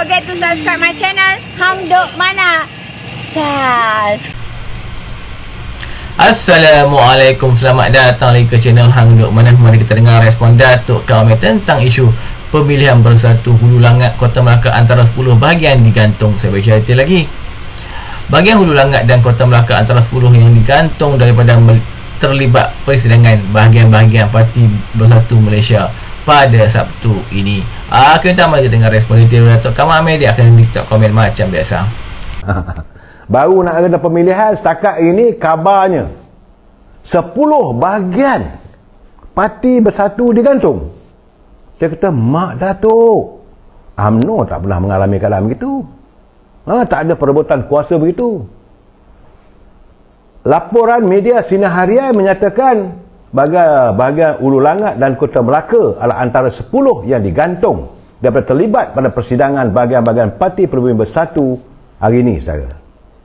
forget to subscribe my channel Hang Duk Mana. Sas. Assalamualaikum, selamat datang lagi ke channel Hang Duk Mana. Mari kita dengar respon Datuk Kamil tentang isu pemilihan bersatu Hulu Langat Kota Melaka antara 10 bahagian digantung. Saya baca detail lagi. Bahagian Hulu Langat dan Kota Melaka antara 10 yang digantung daripada terlibat persidangan bahagian-bahagian Parti Bersatu Malaysia pada Sabtu ini. Kita mari kita dengar respon detail Datuk Kamil. Dia akan diktok komen macam biasa. Baru nak ada pemilihan, setakat ini kabarnya 10 bahagian Parti Bersatu digantung. Saya kata, Mak Datuk, UMNO tak pernah mengalami keadaan begitu. Tak ada perebutan kuasa begitu. Laporan media Sinar Harian menyatakan bahagian Hulu Langat dan Kota Melaka adalah antara 10 yang digantung daripada terlibat pada persidangan bahagian-bahagian Parti Perlumbaan Bersatu hari ini, saudara.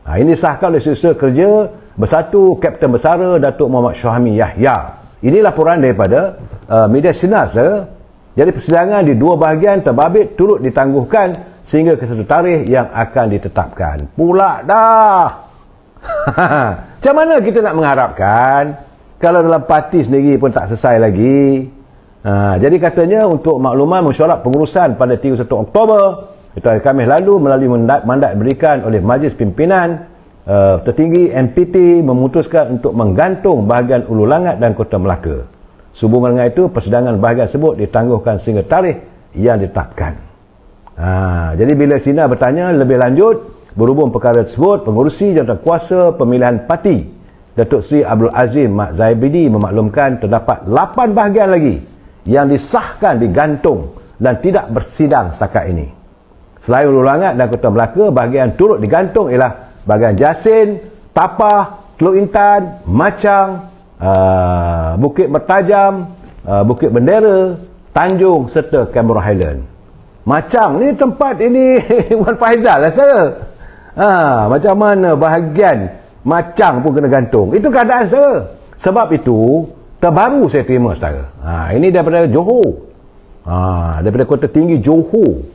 Ini disahkan oleh Setiausaha Kerja Bersatu Kapten Bersara Datuk Muhammad Syahami Yahya. Ini laporan daripada media Sinar, saudara. Jadi persidangan di dua bahagian terbabit turut ditangguhkan sehingga ke satu tarikh yang akan ditetapkan. Pula dah. Macam mana kita nak mengharapkan kalau dalam parti sendiri pun tak selesai lagi. Jadi katanya untuk makluman mesyuarat pengurusan pada 31 Oktober itu hari Khamis lalu melalui mandat diberikan oleh Majlis Pimpinan Tertinggi MPT memutuskan untuk menggantung bahagian Hulu Langat dan Kota Melaka. Sehubungan dengan itu persidangan bahagian tersebut ditangguhkan sehingga tarikh yang ditetapkan. Jadi bila Sinar bertanya lebih lanjut berhubung perkara tersebut, pengurusi jawatankuasa pemilihan parti Datuk Seri Abdul Azim Mat Zaibidi memaklumkan terdapat 8 bahagian lagi yang disahkan digantung dan tidak bersidang setakat ini. Selain Hulu Langat dan Kota Melaka, bahagian turut digantung ialah bahagian Jasin, Tapah, Teluk Intan, Macang, Bukit Mertajam, Bukit Bendera, Tanjung serta Cameron Highland. Macang ni tempat ini Wan Faizal lah, saya. Macam mana bahagian Macang pun kena gantung. Itu keadaan saya. Sebab itu terbaru saya terima, saudara. Ini daripada Johor. Daripada Kota Tinggi Johor.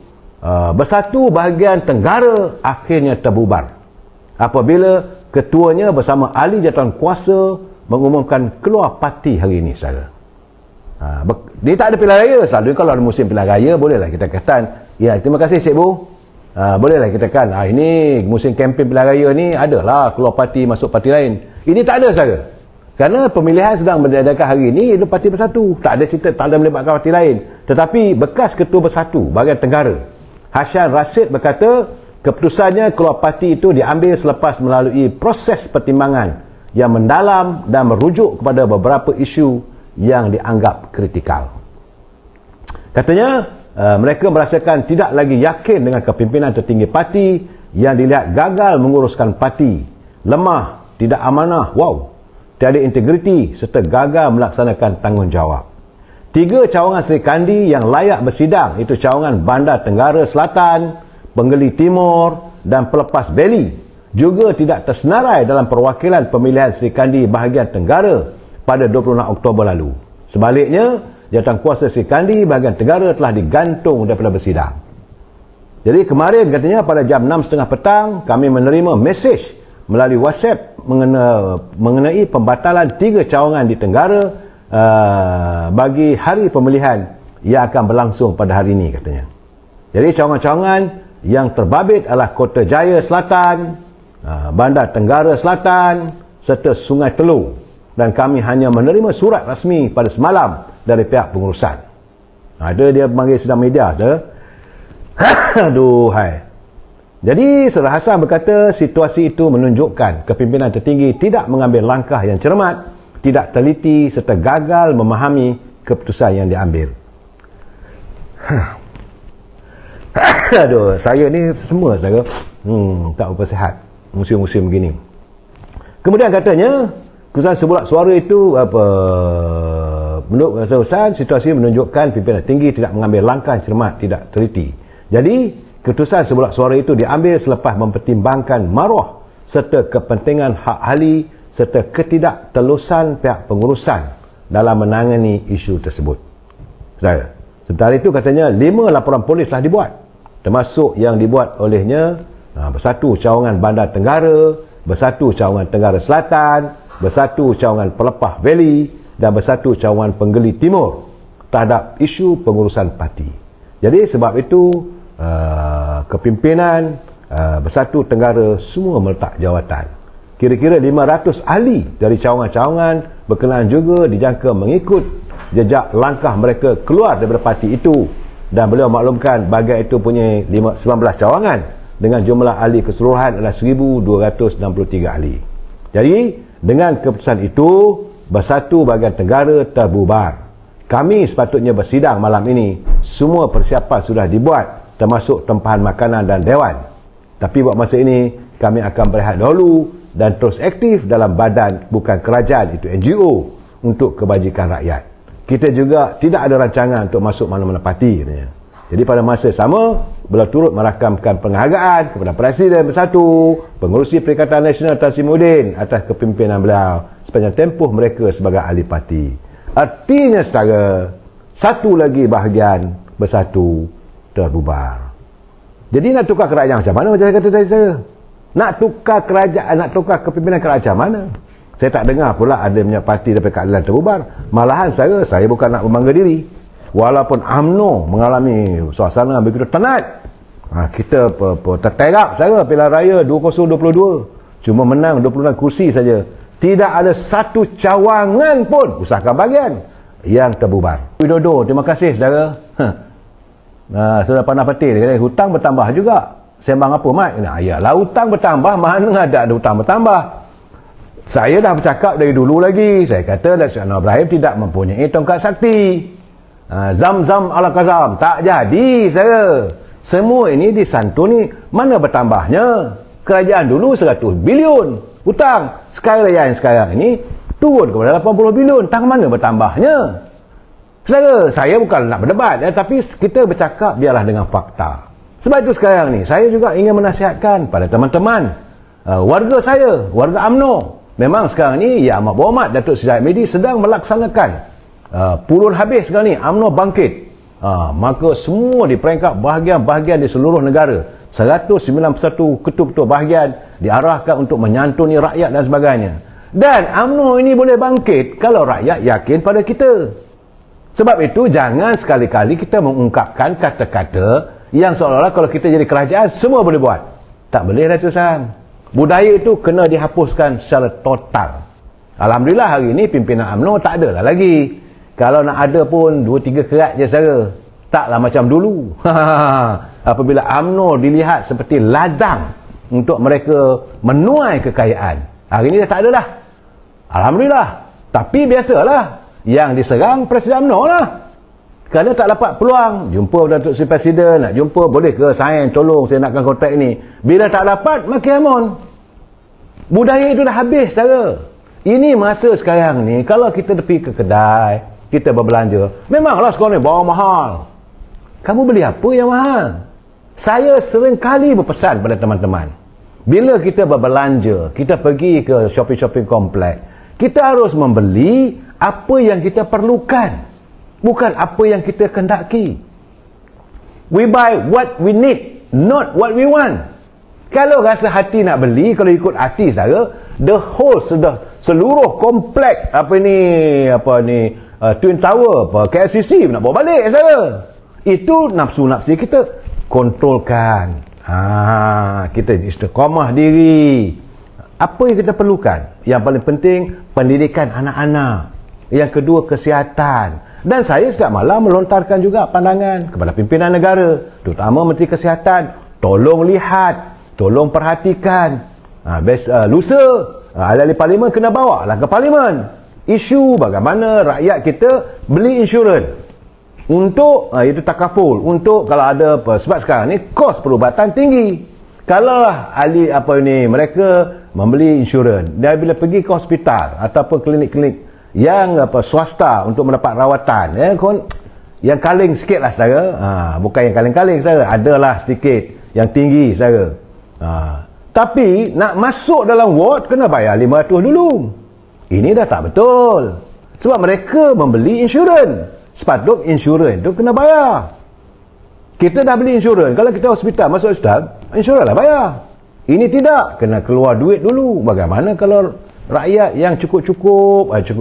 Bersatu bahagian Tenggara akhirnya terbubar apabila ketuanya bersama ahli jawatankuasa mengumumkan keluar parti hari ini, saudara. Dia tak ada pilihan raya. Selalu kalau ada musim pilihan raya, bolehlah kita katakan, ya, terima kasih Cik Bu. Bolehlah kita katakan, ini musim kempen pilihan raya ni adalah keluar parti masuk parti lain. Ini tak ada, saudara. Kerana pemilihan sedang diadakan hari ini itu Parti Bersatu. Tak ada cerita, tak ada melibatkan parti lain. Tetapi bekas Ketua Bersatu bahagian Tenggara, Hashan Rashid berkata, keputusannya keluar parti itu diambil selepas melalui proses pertimbangan yang mendalam dan merujuk kepada beberapa isu yang dianggap kritikal. Katanya, mereka merasakan tidak lagi yakin dengan kepimpinan tertinggi parti yang dilihat gagal menguruskan parti, lemah, tidak amanah, tiada integriti serta gagal melaksanakan tanggungjawab. 3 cawangan Seri Kandi yang layak bersidang, itu cawangan Bandar Tenggara Selatan, Penggeli Timur dan Pelepas Beli, juga tidak tersenarai dalam perwakilan pemilihan Seri Kandi bahagian Tenggara pada 26 Oktober lalu. Sebaliknya, jawatankuasa Seri Kandi bahagian Tenggara telah digantung daripada bersidang. Jadi kemarin katanya pada jam 6.30 petang kami menerima mesej melalui WhatsApp mengenai pembatalan 3 cawangan di Tenggara bagi hari pemilihan yang akan berlangsung pada hari ini, katanya. Jadi cawangan-cawangan yang terbabit adalah Kota Jaya Selatan, Bandar Tenggara Selatan serta Sungai Telur, dan kami hanya menerima surat rasmi pada semalam dari pihak pengurusan. Dia panggil sidang media tu. Aduhai. Jadi Sir Hassan berkata situasi itu menunjukkan kepimpinan tertinggi tidak mengambil langkah yang cermat, tidak teliti serta gagal memahami keputusan yang diambil. Aduh, saya ni semua, saudara, tak apa sihat musim-musim begini. Kemudian katanya keputusan sebulat suara itu menurut keputusan, situasi menunjukkan pimpinan tinggi tidak mengambil langkah yang cermat, tidak teliti. Jadi keputusan sebulat suara itu diambil selepas mempertimbangkan maruah serta kepentingan hak ahli serta ketidaktelusan pihak pengurusan dalam menangani isu tersebut. Sementara itu katanya 5 laporan polis telah dibuat termasuk yang dibuat olehnya Bersatu Cawangan Bandar Tenggara, Bersatu Cawangan Tenggara Selatan, Bersatu Cawangan Pelepah Valley dan Bersatu Cawangan Penggeli Timur terhadap isu pengurusan parti. Jadi sebab itu kepimpinan Bersatu Tenggara semua meletak jawatan. Kira-kira 500 ahli dari cawangan-cawangan berkenaan juga dijangka mengikut jejak langkah mereka keluar daripada parti itu, dan beliau maklumkan bahagian itu punya 19 cawangan dengan jumlah ahli keseluruhan adalah 1263 ahli. Jadi dengan keputusan itu Bersatu Bahagian Tenggara terbubar. Kami sepatutnya bersidang malam ini, semua persiapan sudah dibuat termasuk tempahan makanan dan dewan. Tapi buat masa ini kami akan berehat dahulu dan terus aktif dalam badan bukan kerajaan, itu NGO, untuk kebajikan rakyat. Kita juga tidak ada rancangan untuk masuk mana-mana parti katanya. Jadi pada masa sama beliau turut merakamkan penghargaan kepada Presiden Bersatu, Pengerusi Perikatan Nasional Tan Sri Muhyiddin atas kepimpinan beliau sepanjang tempoh mereka sebagai ahli parti. Artinya saudara, satu lagi bahagian Bersatu terbubar. Jadi nak tukar kerajaan macam mana macam saya kata tadi saya? Nak tukar kerajaan, nak tukar kepimpinan kerajaan mana? Saya tak dengar pula ada banyak parti daripada keadilan terbubar. Malahan saya bukan nak membangga diri. Walaupun UMNO mengalami suasana begitu tenat, kita terterap saya pilihan raya 2022 cuma menang 26 kursi saja. Tidak ada satu cawangan pun usahakan bahagian yang terbubar. Widodo, terima kasih saudara. Saudara Pandang Petir dia kata hutang bertambah juga. Sembang apa mat? Ayalah hutang bertambah, mana ada hutang bertambah. Saya dah bercakap dari dulu lagi. Saya kata Datuk Anwar Ibrahim tidak mempunyai tongkat sakti. Zam-zam ala kazam. Tak jadi saya. Semua ini disantuni. Mana bertambahnya? Kerajaan dulu 100 bilion hutang. Sekarang ini turun kepada 80 bilion. Tak mana bertambahnya? Saya bukan nak berdebat, tapi kita bercakap biarlah dengan fakta. Sebab itu sekarang ni saya juga ingin menasihatkan pada teman-teman warga saya, warga UMNO. Memang sekarang ni Yang Amat Berhormat Datuk Seri Zahid Hamidi sedang melaksanakan purun habis sekarang ni UMNO bangkit. Maka semua di peringkat bahagian-bahagian di seluruh negara 191 ketua-ketua bahagian diarahkan untuk menyantuni rakyat dan sebagainya. Dan UMNO ini boleh bangkit kalau rakyat yakin pada kita. Sebab itu jangan sekali-kali kita mengungkapkan kata-kata yang seolah-olah kalau kita jadi kerajaan semua boleh buat. Tak boleh Datuk Sang. Budaya itu kena dihapuskan secara total. Alhamdulillah hari ini pimpinan UMNO tak ada lah lagi. Kalau nak ada pun 2-3 kerat je saja. Taklah macam dulu. Apabila UMNO dilihat seperti ladang untuk mereka menuai kekayaan. Hari ini dah tak ada dah. Alhamdulillah. Tapi biasalah. Yang diserang Presiden UMNO lah. Kerana tak dapat peluang jumpa Datuk Seri Presiden, nak jumpa boleh ke sign, tolong saya nakkan kontrak ini. Bila tak dapat maki amon. Budaya itu dah habis saudara. Ini masa sekarang ni kalau kita pergi ke kedai, kita berbelanja, memanglah sekarang ni bawa mahal. Kamu beli apa yang mahal? Saya sering kali berpesan pada teman-teman, bila kita berbelanja, kita pergi ke shopping kompleks, kita harus membeli apa yang kita perlukan, bukan apa yang kita kendaki. We buy what we need, not what we want. Kalau rasa hati nak beli, kalau ikut hati saudara, the whole seluruh kompleks Twin Tower, KLCC nak bawa balik saudara. Itu nafsu-nafsi kita kontrolkan. Kita istiqamah diri. Apa yang kita perlukan? Yang paling penting pendidikan anak-anak. Yang kedua kesihatan. Dan saya setiap malam melontarkan juga pandangan kepada pimpinan negara, terutama Menteri Kesihatan, tolong lihat, tolong perhatikan. Lusa ahli parlimen kena bawa lah ke parlimen isu bagaimana rakyat kita beli insurans untuk itu takaful, untuk kalau ada sebab sekarang ni kos perubatan tinggi. Kalau ahli mereka membeli insurans, dia bila pergi ke hospital ataupun klinik-klinik yang swasta untuk mendapat rawatan, yang kaling sikit lah saudara, bukan yang kaling-kaling saudara, adalah sedikit yang tinggi saudara. Tapi nak masuk dalam ward kena bayar 500 dulu. Ini dah tak betul. Sebab mereka membeli insurans. Sepatutnya insurans itu kena bayar. Kita dah beli insurans. Kalau kita hospital, masuk hospital, insurans lah bayar. Ini tidak, kena keluar duit dulu. Bagaimana kalau rakyat yang cukup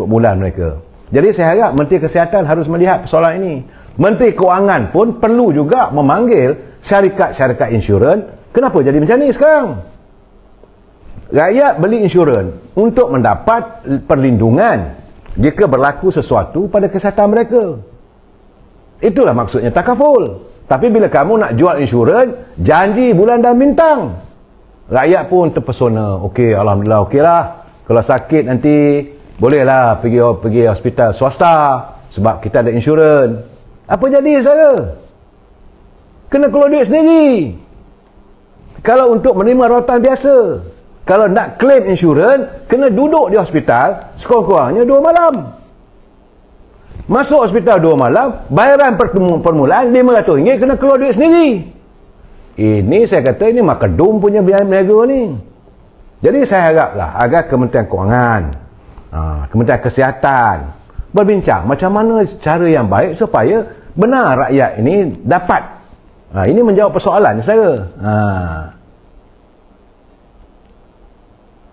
bulan mereka? Jadi saya harap Menteri Kesihatan harus melihat persoalan ini. Menteri Kewangan pun perlu juga memanggil syarikat-syarikat insurans. Kenapa jadi macam ni sekarang? Rakyat beli insurans untuk mendapat perlindungan jika berlaku sesuatu pada kesihatan mereka. Itulah maksudnya takaful. Tapi bila kamu nak jual insurans, janji bulan dan bintang. Rakyat pun terpesona. Okey, alhamdulillah, okeylah. Kalau sakit nanti bolehlah pergi hospital swasta sebab kita ada insurans. Apa jadi saya? Kena keluar duit sendiri. Kalau untuk menerima rawatan biasa, kalau nak claim insurans, kena duduk di hospital sekurang-kurangnya 2 malam. Masuk hospital 2 malam, bayaran permulaan RM500, kena keluar duit sendiri. Ini saya kata ini makedum punya biaya meniaga ni. Jadi saya haraplah agar Kementerian Kewangan, Kementerian Kesihatan berbincang macam mana cara yang baik supaya benar rakyat ini dapat. Ini menjawab persoalan saya.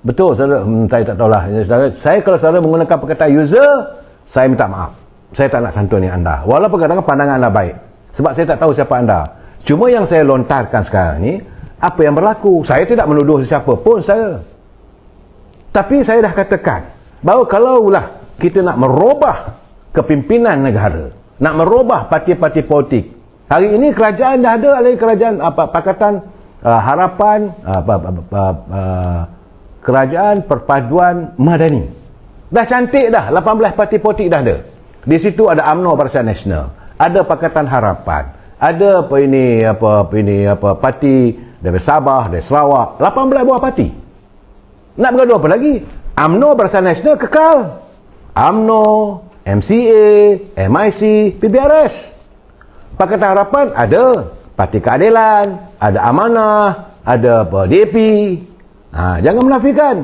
Betul saudara, saya tak tahulah. Saya kalau saudara menggunakan perkataan user, saya minta maaf. Saya tak nak santuni anda. Walaupun kadang-kadang pandangan anda baik. Sebab saya tak tahu siapa anda. Cuma yang saya lontarkan sekarang ni, apa yang berlaku. Saya tidak menuduh siapa pun saya. Tapi saya dah katakan, bahawa kalaulah kita nak merubah kepimpinan negara, nak merubah parti-parti politik. Hari ini kerajaan dah ada lagi kerajaan Pakatan Harapan, Kerajaan Perpaduan Madani. Dah cantik dah, 18 parti politik dah ada. Di situ ada UMNO Barisan Nasional, ada Pakatan Harapan, ada parti dari Sabah, dari Sarawak, 18 buah parti. Nak bergaduh apa lagi? UMNO Barisan Nasional kekal. UMNO, MCA, MIC, PBRS. Pakatan Harapan ada Parti Keadilan, ada Amanah, ada DAP. Jangan menafikan.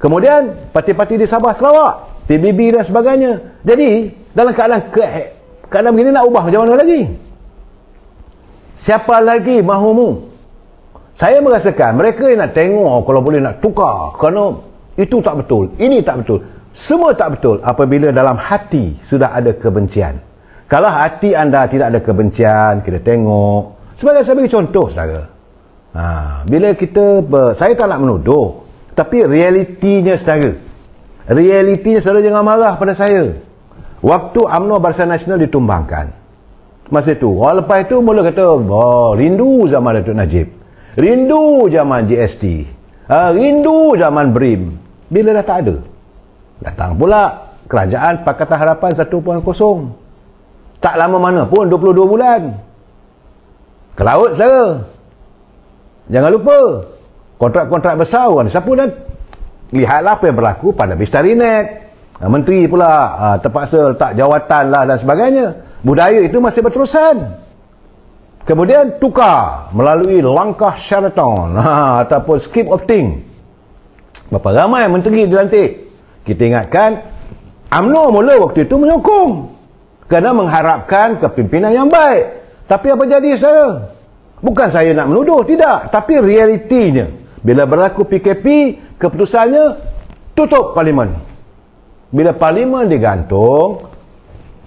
Kemudian parti-parti di Sabah, Sarawak, PBB dan sebagainya. Jadi dalam keadaan begini nak ubah macam mana lagi? Siapa lagi mahumu? Saya merasakan mereka yang nak tengok kalau boleh nak tukar, kerana itu tak betul, ini tak betul, semua tak betul apabila dalam hati sudah ada kebencian. Kalau hati anda tidak ada kebencian, kita tengok sebagai saya bagi contoh saudara. Bila kita saya tak nak menuduh, tapi realitinya saudara, saudara jangan marah pada saya. Waktu UMNO Barisan Nasional ditumbangkan, masa itu orang lepas itu mula kata, rindu zaman Datuk Najib, rindu zaman GST, rindu zaman BRIM. Bila dah tak ada, datang pula Kerajaan Pakatan Harapan 1.0. Tak lama mana pun, 22 bulan ke laut saudara. Jangan lupa kontrak-kontrak besar orang siapa dan lihatlah apa yang berlaku pada Bistarinet. Menteri pula terpaksa letak jawatan lah dan sebagainya. Budaya itu masih berterusan. Kemudian tukar melalui langkah Sheraton ataupun scheme of thing. Berapa ramai menteri dilantik. Kita ingatkan UMNO mula waktu itu menyokong kerana mengharapkan kepimpinan yang baik. Tapi apa jadi saya? Bukan saya nak menuduh, tidak. Tapi realitinya, bila berlaku PKP, keputusannya tutup parlimen. Bila parlimen digantung,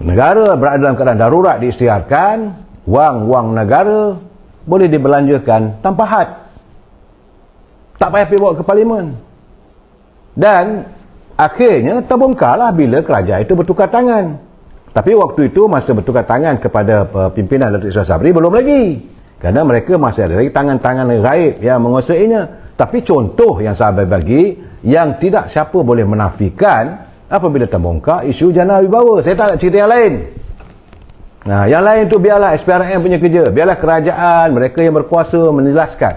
negara berada dalam keadaan darurat diisytiharkan, wang negara boleh dibelanjakan tanpa had. Tak payah pergi bawa ke parlimen. Dan akhirnya terbongkarlah bila kerajaan itu bertukar tangan. Tapi waktu itu masa bertukar tangan kepada pimpinan Datuk Ismail Sabri belum lagi. Kerana mereka masih ada lagi tangan-tangan gaib yang menguasainya. Tapi contoh yang saya bagi, yang tidak siapa boleh menafikan apabila terbongkar isu jana wibawa. Saya tak nak cerita yang lain. Yang lain tu biarlah SPRM punya kerja. Biarlah kerajaan, mereka yang berkuasa menjelaskan.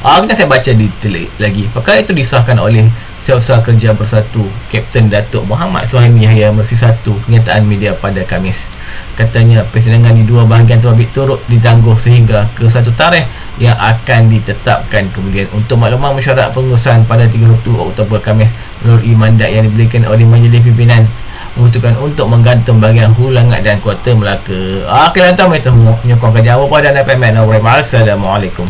Kita saya baca detail lagi. Perkara itu disahkan oleh Setiausaha Kerja Bersatu Kapten Datuk Muhammad Suhaimi Yahya Mersi 1 kenyataan media pada Khamis. Katanya persidangan di dua bahagian terbit turut ditangguh sehingga ke satu tarikh yang akan ditetapkan kemudian. Untuk makluman mesyuarat pengurusan pada 31 Oktober Khamis melalui mandat yang diberikan oleh Majlis Pimpinan memutuskan untuk menggantung bahagian Hulu Langat dan Kota Melaka. Okey, lantas itu menyokong kerja apa pada FM. Assalamualaikum.